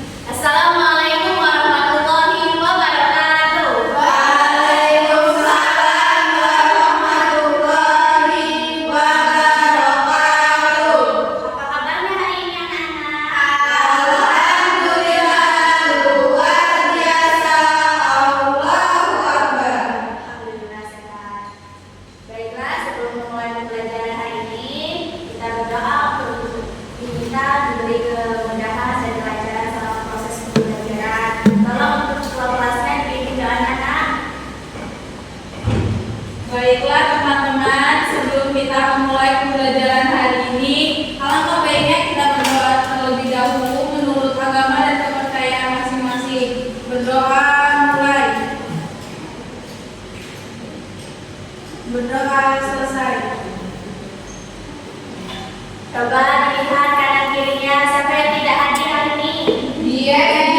Assalamualaikum warahmatullahi wabarakatuh. Waalaikumsalam warahmatullahi wabarakatuh. Apa kabarnya hari ini anak-anak? Alhamdulillah luar biasa. Allahu Akbar. Alhamdulillah sehat. Baiklah, sebelum memulai pembelajaran hari ini, kita berdoa untuk kita diberi kemudahan dan kelancaran selama proses pembelajaran. Tolong untuk ketua kelasnya dipimpin doa anak. Baiklah teman-teman, sebelum kita memulai pembelajaran hari ini, alangkah baiknya kita berdoa terlebih dahulu menurut agama dan kepercayaan masing-masing. Berdoa mulai. Berdoa selesai. Coba dilihat kanan kirinya siapa yang tidak hadir hari ini. Dia Kenapa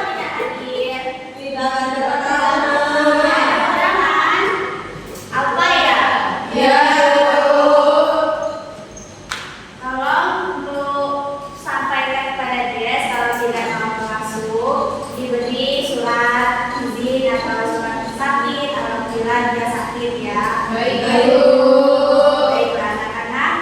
tidak hadir? tidak ada Halangan? Apa ya? Ya, Tolong untuk sampaikan kepada dia kalau tidak mau masuk diberi surat izin atau surat sakit apabila dia sakit ya. baik. Baiklah anak-anak,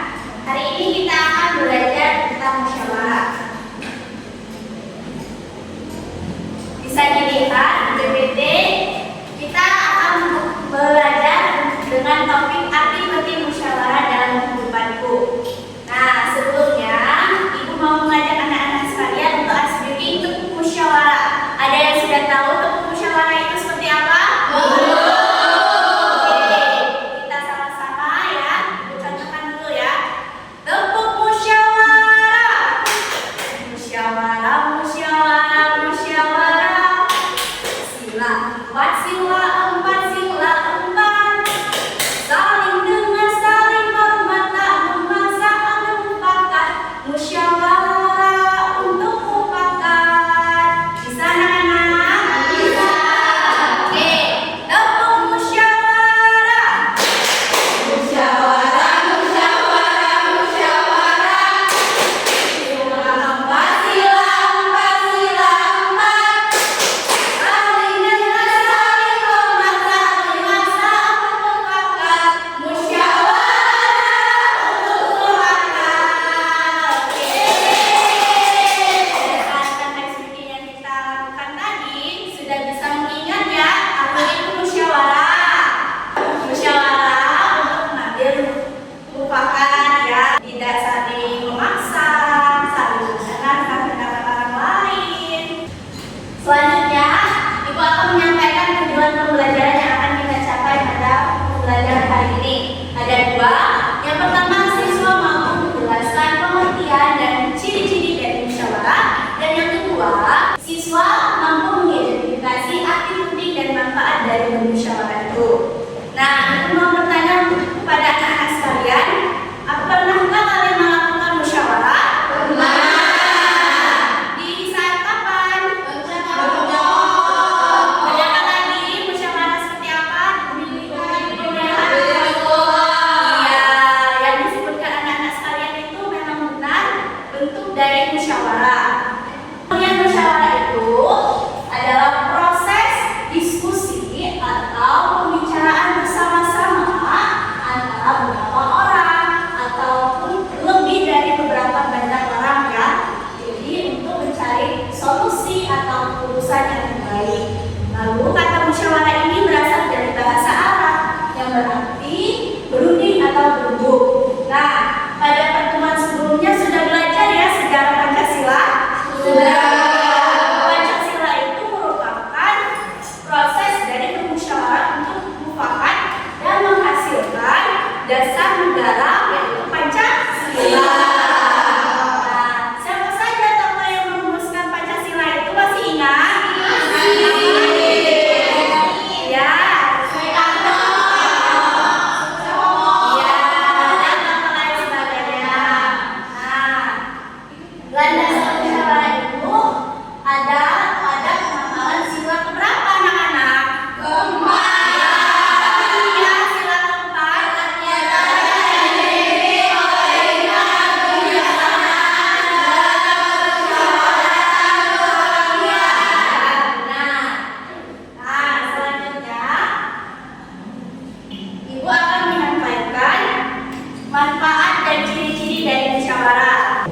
dan ciri-ciri dari musyawarah.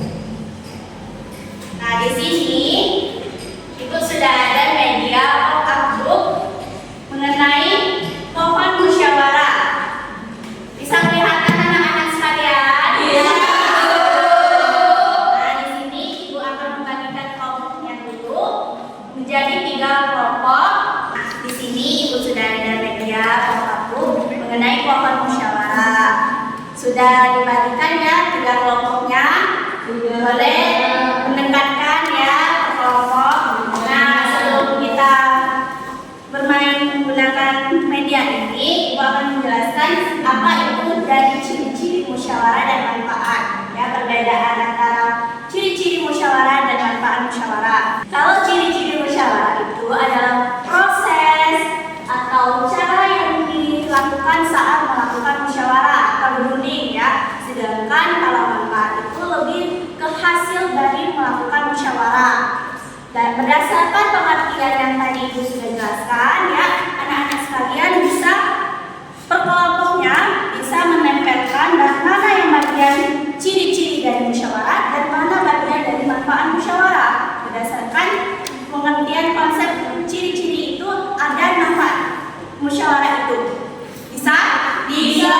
Nah, di sini itu sudah ada media pop-up group mengenai pohon musyawarah. Bisa kelihatan anak-anak sekalian? Iya. Nah, di sini Ibu akan membagikan kelompoknya dulu menjadi 3 kelompok. Nah, di sini Ibu sudah ada media pop-up group mengenai pohon musyawarah. Sudah dibagikan ya 3 kelompoknya. Boleh mendekatkan ya ke kelompok. Nah, sebelum kita bermain menggunakan media ini, Ibu akan menjelaskan apa itu dari ciri-ciri musyawarah dan manfaat. Ya, perbedaan antara ciri-ciri musyawarah dan manfaat musyawarah. Kalau ciri-ciri musyawarah itu adalah proses atau cara yang dilakukan saat melakukan musyawarah atau berunding ya. Sedangkan kalau manfaat itu lebih ke hasil dari melakukan musyawarah. Dan berdasarkan pengertian yang tadi Ibu sudah jelaskan ya, anak-anak sekalian bisa per kelompoknya bisa menempelkan mana yang bagian ciri-ciri dari musyawarah dan mana bagian dari manfaat musyawarah. Berdasarkan pengertian konsep ciri-ciri itu ada manfaat musyawarah itu. Bisa? Bisa.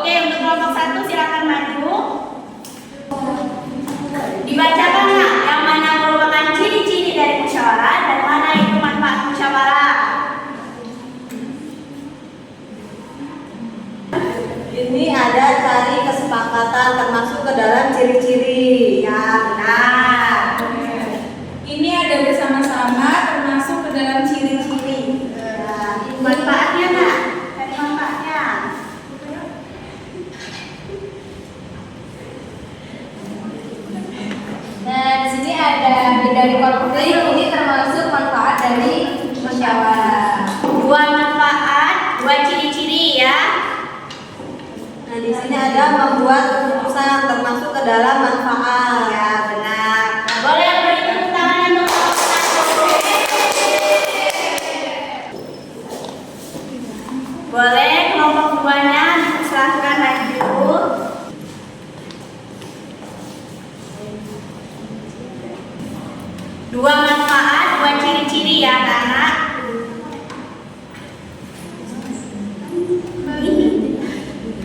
Oke, untuk kelompok 1 silakan maju. Dibacakan ya, yang mana merupakan ciri-ciri dari musyawarah dan mana itu manfaat musyawarah. Ini ada cari kesepakatan termasuk ke dalam ciri-ciri. Ya, benar. Ini ada bersama-sama termasuk ke dalam ciri-ciri. Ya, manfaatnya Nak? Dari manfaatnya. Nah, di sini ada dari konflik ini termasuk manfaat dari musyawarah. 2 manfaat, 2 ciri-ciri ya. Nah, di sini ada membuat keputusan termasuk ke dalam manfaat. Ya, benar. Nah, boleh beri tepuk tangan untuk kelompok 1. Boleh kelompok 2-nya dipersilahkan maju. 2 manfaat, 2 ciri-ciri ya anak.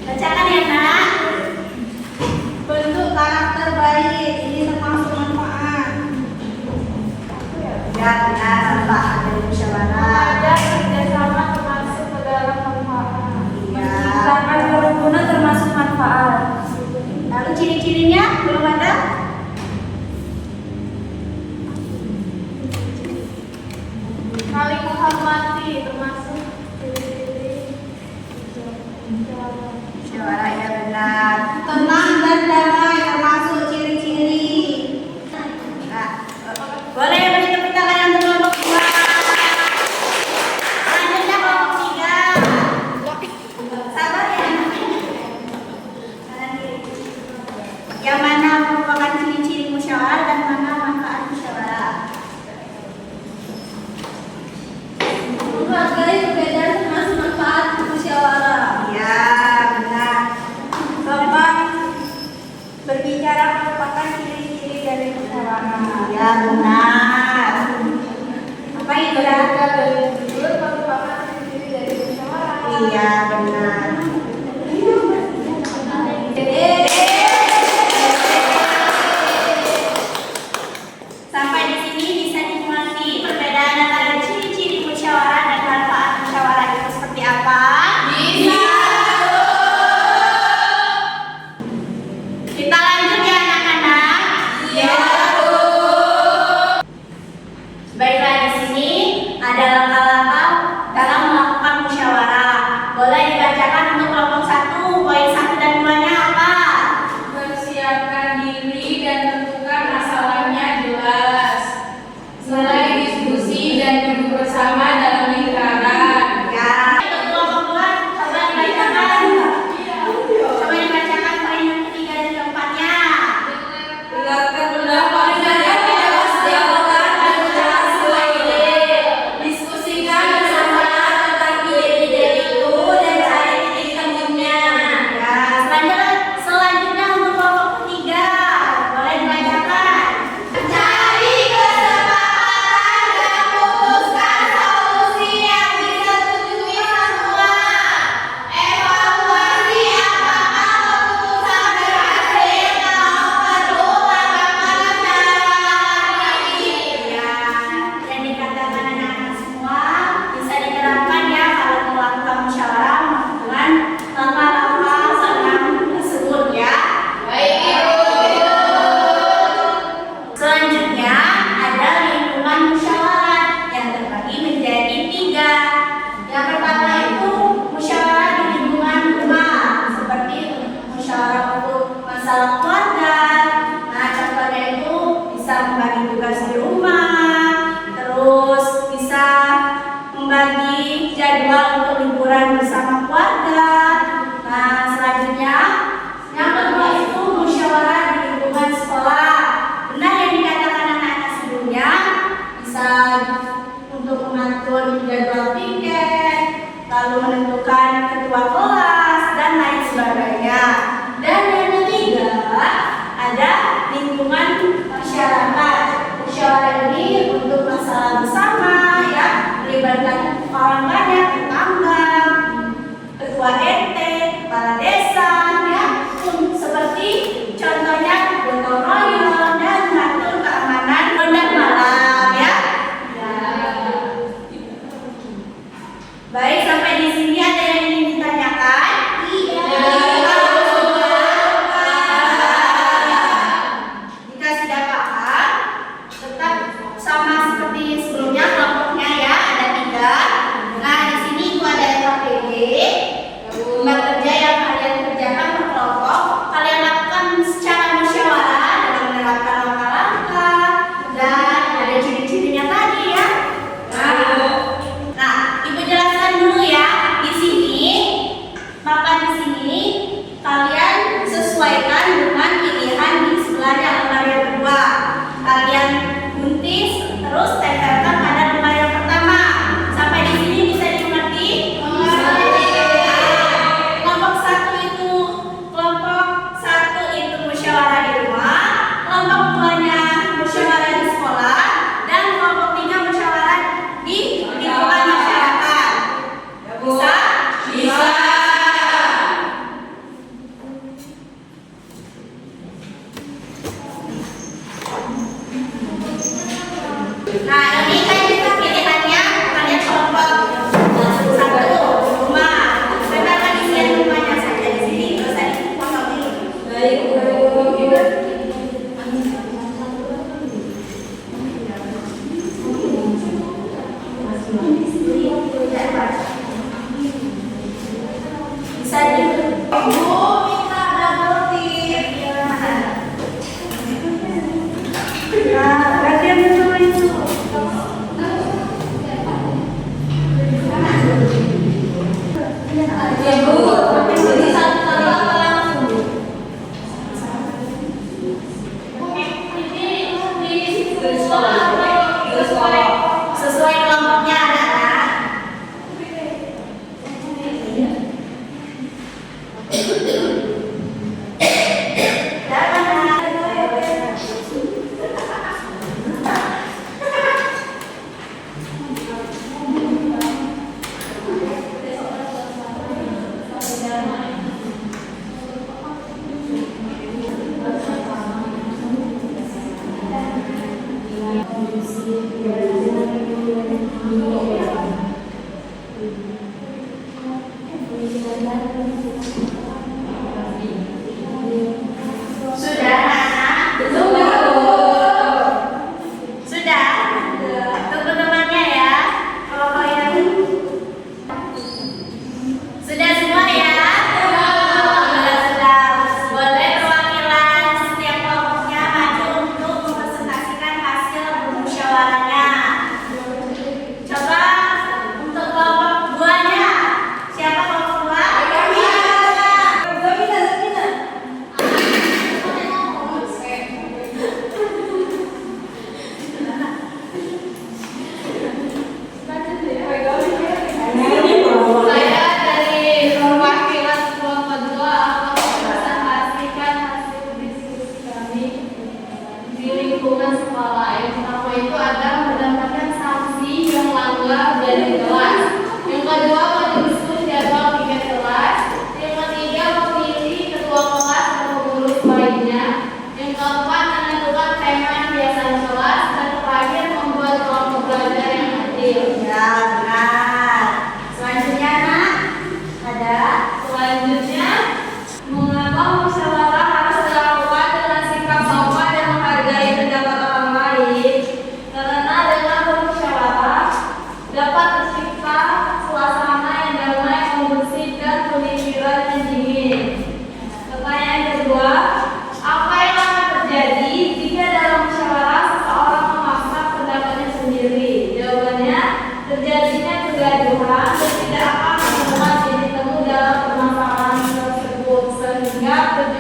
Bacakan ya Nak. Bentuk karakter baik ini termasuk manfaat. Ya benar, manfaat dari musyawarah. Ada kerjasama termasuk ke dalam manfaat. Iya. Menciptakan kerukunan termasuk manfaat. Lalu ciri-cirinya belum ada? Saling menghormati termasuk ciri-ciri Musyawarah ya benar. Tenang dan damai termasuk ciri-ciri. Nah, boleh beri tepuk tangan untuk kelompok 2. Selanjutnya kelompok 3. Sabar ya. Kanan kiri. Yang mana merupakan ciri-ciri musyawarah dan mana manfaat musyawarah? Menghargai perbedaan termasuk manfaat musyawarah. Ya benar. Keempat, berbicara merupakan ciri-ciri dari musyawarah. Ya benar. Apa itu ya? Jujur merupakan ciri-ciri dari musyawarah. Iya benar. Sampai di sini bisa dimengerti perbedaan antara ciri-ciri musyawarah dan manfaat musyawarah itu seperti apa? Bisa. Kita lanjut ya anak-anak. Iya. Baiklah, di sini ada langkah-langkah dalam melakukan musyawarah. Boleh dibacakan untuk kelompok 1, poin 1 dan 2-nya apa? Persiapkan diri dan tentukan masalahnya jelas. Mulai diskusi dan duduk bersama dalam lingkaran. Ya. Untuk kelompok 2, coba dibacakan. Coba dibacakan poin yang ketiga dan keempatnya. masalah keluarga. Nah, contohnya itu bisa membagi tugas di rumah, terus bisa membagi jadwal untuk liburan bersama keluarga. Nah, selanjutnya yang kedua itu musyawarah di lingkungan sekolah. Benar yang dikatakan anak-anak sebelumnya, bisa untuk mengatur jadwal piket, lalu menentukan ketua kelas dan lain sebagainya. Dan yang ketiga ada lingkungan masyarakat. Musyawarah ini untuk masalah bersama ya, melibatkan orang banyak, tetangga, ketua RT, kepala desa ya, seperti contohnya gotong royong dan mengatur keamanan ronda malam ya. Baik, sampai di sini ada yang ingin ditanyakan? Iya. Jika sudah paham, tetap sama seperti sebelumnya kelompoknya ya, ada 3. Nah, di sini itu ada KPD, tempat kerja yang kalian kerjakan per kelompok. Kalian lakukan secara musyawarah dengan menerapkan langkah-langkah dan ada ciri-cirinya tadi ya. Nah, Ibu jelaskan dulu ya. Di sini, maka di sini kalian sesuaikan dengan pilihan di sebelahnya lembar yang kedua. Kalian gunting terus tempelkan pada lembar yang pertama. Sampai di sini bisa dimengerti? Kelompok satu itu musyawarah di rumah, kelompok 2-nya musyawarah di sekolah, dan kelompok 3 musyawarah di lingkungan masyarakat. Bisa? Bisa. Nah, ini kan kita pilihannya kalian kelompok 1 rumah. Tempelkan isian rumahnya saja di sini, terus tadi potong ini. Baik, Bisa di Bu, minta double tip. Nah, bagian dulu itu. Ya Bu, jadi satu-satu apa langsung?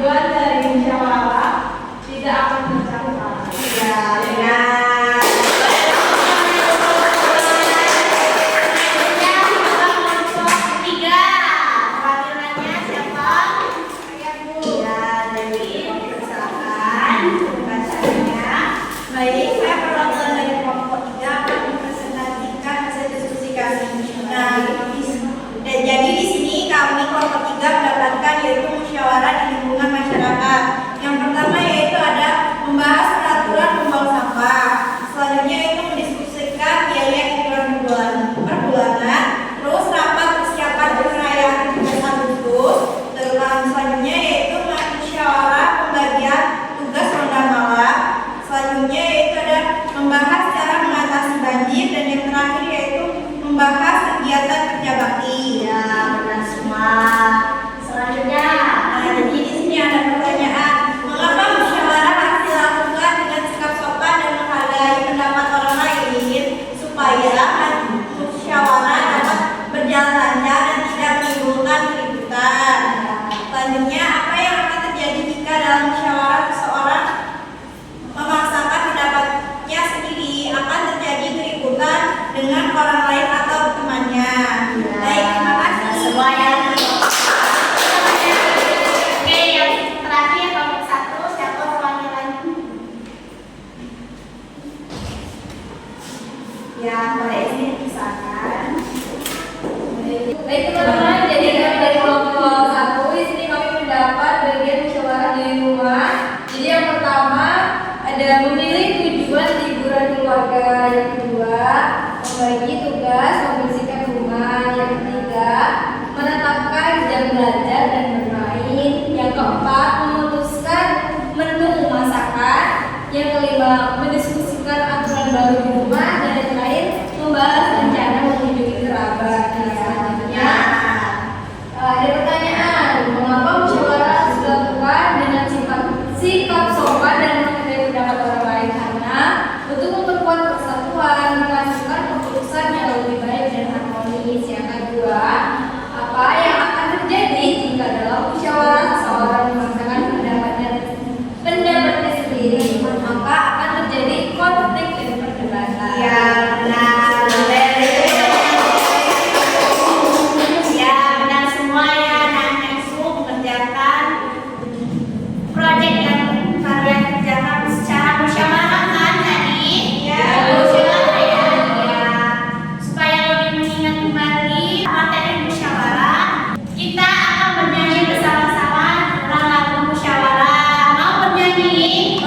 tujuan dari musyawarah tidak akan tercapai. Ya, benar. Selanjutnya kelompok ketiga. Perwakilannya siapa? Ya, Dewi, silakan bacanya. Baik, saya perwakilan dari kelompok 3 akan mempresentasikan hasil diskusi kami. Nah, jadi di sini kami kelompok 3 mendapatkan yaitu musyawarah di lingkungan masyarakat. Yang pertama yaitu ada membahas peraturan membuang sampah. Selanjutnya yaitu mendiskusikan biaya hiburan per bulanan. Terus rapat persiapan perayaan 17 Agustus. Terus selanjutnya yaitu musyawarah pembagian tugas ronda malam. Selanjutnya yaitu ada membahas cara mengatasi banjir, dan yang terakhir yaitu membahas kegiatan kerja bakti. Ya, benar semua. Selanjutnya, Nah, jadi di sini ada pertanyaan, mengapa musyawarah harus dilakukan dengan sikap sopan dan menghargai pendapat orang lain supaya musyawarah dapat berjalan lancar dan tidak menimbulkan keributan. Selanjutnya, apa yang akan terjadi jika dalam musyawarah seseorang memaksakan pendapatnya sendiri? Akan terjadi keributan dengan orang lain atau temannya. Baik, terima kasih. semua yang oke, yang terakhir nomor 1, siapa perwakilannya? Ya, boleh izin misalkan. Baik teman-teman, jadi kami dari kelompok 1 di sini kami mendapat bagian musyawarah di rumah. Jadi yang pertama ada memilih tujuan liburan keluarga, yang kedua membagi tugas membersihkan rumah, yang ketiga menetapkan jam belajar dan bermain, yang keempat memutuskan menu masakan, yang kelima mendiskusikan aturan baru di rumah, dan yang terakhir membahas rencana mengunjungi kerabat. Nah, selanjutnya ada pertanyaan, mengapa musyawarah harus dilakukan dengan sikap sopan dan menghargai pendapat orang lain? Karena untuk memperkuat persatuan, menghasilkan keputusan yang lebih baik dan harmonis. Yang kedua, apa yang akan terjadi jika dalam musyawarah seseorang memaksakan pendapatnya sendiri? Maka akan terjadi konflik dan perdebatan. Ya, benar. Ya, benar semua ya. Anak-anak itu mengerjakan proyek yang kalian kerjakan secara musyawarah kan tadi? Ya, musyawarah ya. Ya. Supaya lebih mengingat kembali materi musyawarah, kita akan bernyanyi bersama-sama tentang lagu musyawarah. Mau bernyanyi?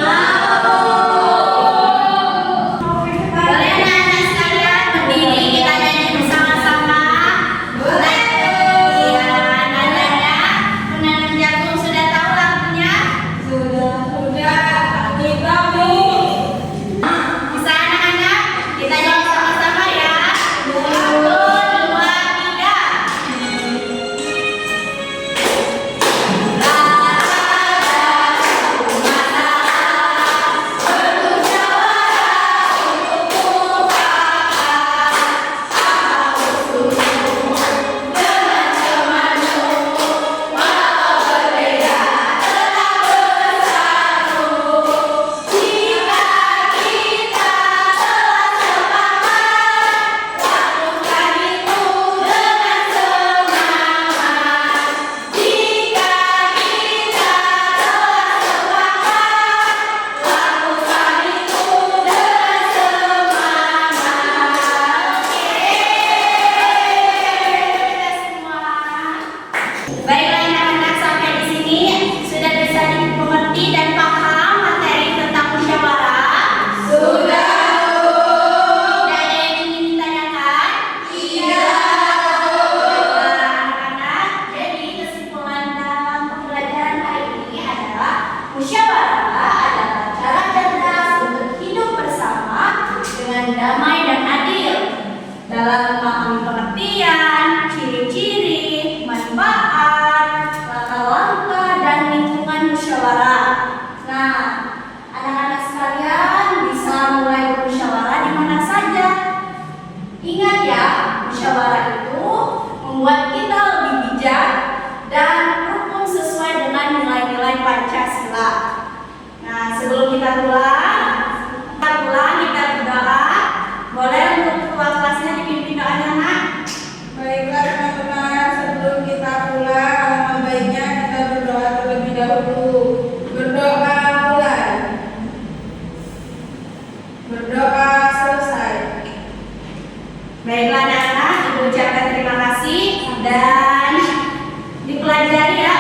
Boleh anak-anak sekalian berdiri, kita nyanyi bersama-sama. Boleh. Iya, nada-nada. Menanam jagung sudah tahu lagunya? Kita Bu. Bisa anak-anak? Kita nyanyi sama-sama ya. 1, 2, 3. Baiklah anak-anak, sampai di sini sudah bisa dimengerti dan paham materi tentang musyawarah? Sudah. Tidak ada yang ingin ditanyakan? Iya. Anak-anak, jadi kesimpulan dalam pembelajaran hari ini adalah musyawarah adalah cara cerdas untuk hidup bersama dengan damai dan adil dalam memahami pengertian, ciri-ciri, manfaat, langkah-langkah, dan lingkungan musyawarah. Nah, anak-anak sekalian bisa mulai bermusyawarah di mana saja. Ingat ya, musyawarah itu membuat kita lebih bijak dan rukun sesuai dengan nilai-nilai Berdoa mulai. Berdoa selesai. Baiklah anak-anak, Ibu ucapkan terima kasih dan dipelajari ya